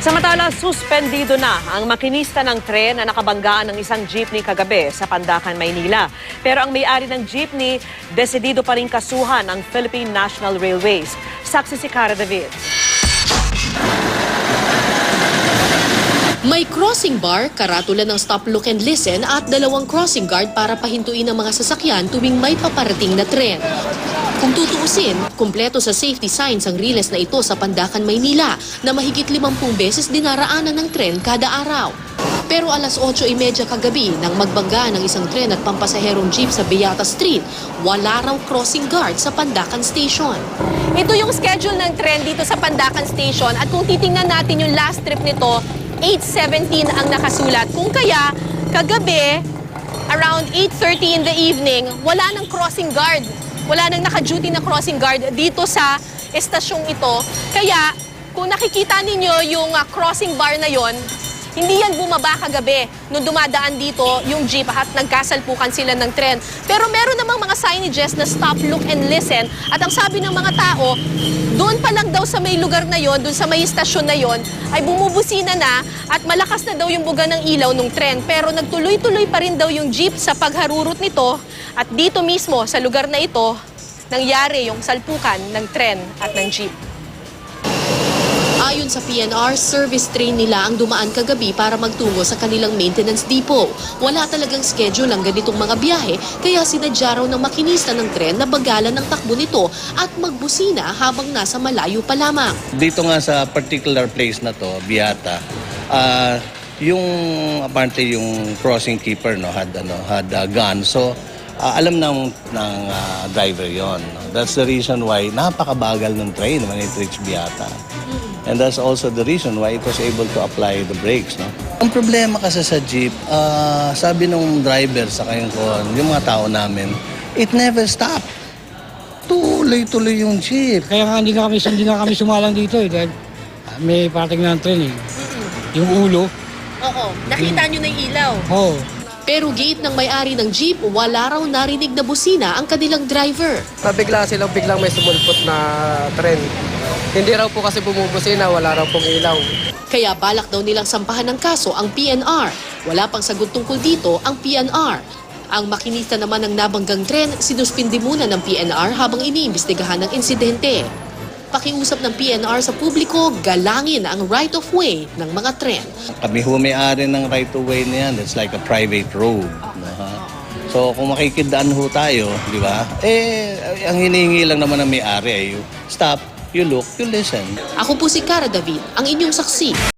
Samantala, suspendido na ang makinista ng tren na nakabanggaan ng isang jeepney kagabi sa Pandacan, Maynila. Pero ang may-ari ng jeepney, desidido pa rin kasuhan ang Philippine National Railways. Saksi si Cara David. May crossing bar, karatula ng stop, look and listen at dalawang crossing guard para pahintuin ang mga sasakyan tuwing may paparating na tren. Kung tutuusin, kumpleto sa safety signs ang riles na ito sa Pandacan, Maynila na mahigit 50 beses dinaraanan ng tren kada araw. Pero alas 8:30 kagabi nang magbangga ng isang tren at pampasaherong jeep sa Beata Street, wala raw crossing guard sa Pandacan Station. Ito yung schedule ng tren dito sa Pandacan Station at kung titingnan natin yung last trip nito, 8:17 ang nakasulat. Kung kaya, kagabi, around 8:30 in the evening, wala nang crossing guard. Wala nang naka-duty na crossing guard dito sa estasyong ito. Kaya, kung nakikita ninyo yung crossing bar na yon, hindi yan bumaba kagabi nung dumadaan dito yung jeep at nagkasalpukan sila ng tren. Pero meron namang mga signages na stop, look and listen. At ang sabi ng mga tao, doon pa lang daw sa may lugar na yon, doon sa may istasyon na yon, ay bumubusina na at malakas na daw yung buga ng ilaw ng tren. Pero nagtuloy-tuloy pa rin daw yung jeep sa pagharurot nito. At dito mismo, sa lugar na ito, nangyari yung salpukan ng tren at ng jeep. Ayon sa PNR, service train nila ang dumaan kagabi para magtungo sa kanilang maintenance depot. Wala talagang schedule ang ganitong mga biyahe, kaya sinadya raw ng makinista ng tren na bagalan ng takbo nito at magbusina habang nasa malayo pa lamang. Dito nga sa particular place na to, Beata, yung apparently yung crossing keeper had gun. So alam ng driver yon. That's the reason why napakabagal ng train when it reached Beata. And that's also the reason why it was able to apply the brakes. No? Ang problema kasi sa jeep, sabi ng driver sa yung mga tao namin, it never stopped. Tuloy-tuloy yung jeep. Kaya nga hindi nga kami sumalang dito dahil may parating ng tren Yung ulo. Oo, nakita nyo na yung ilaw. Oo. Pero gate ng may-ari ng jeep, wala raw narinig na busina ang kanilang driver. Biglang may sumulpot na tren. Hindi raw po kasi bumubusina, wala raw pong ilaw. Kaya balak daw nilang sampahan ng kaso ang PNR. Wala pang sagot tungkol dito ang PNR. Ang makinista naman ng nabanggang tren, sinuspindi muna ng PNR habang iniimbestigahan ng insidente. Pakiusap ng PNR sa publiko, galangin ang right-of-way ng mga tren. Kami may-ari ng right-of-way na yan. It's like a private road. So kung makikidaan tayo, di ba? Ang hinihingi lang naman ng may-ari ay you stop, you look, you listen. Ako po si Cara David, ang inyong saksi.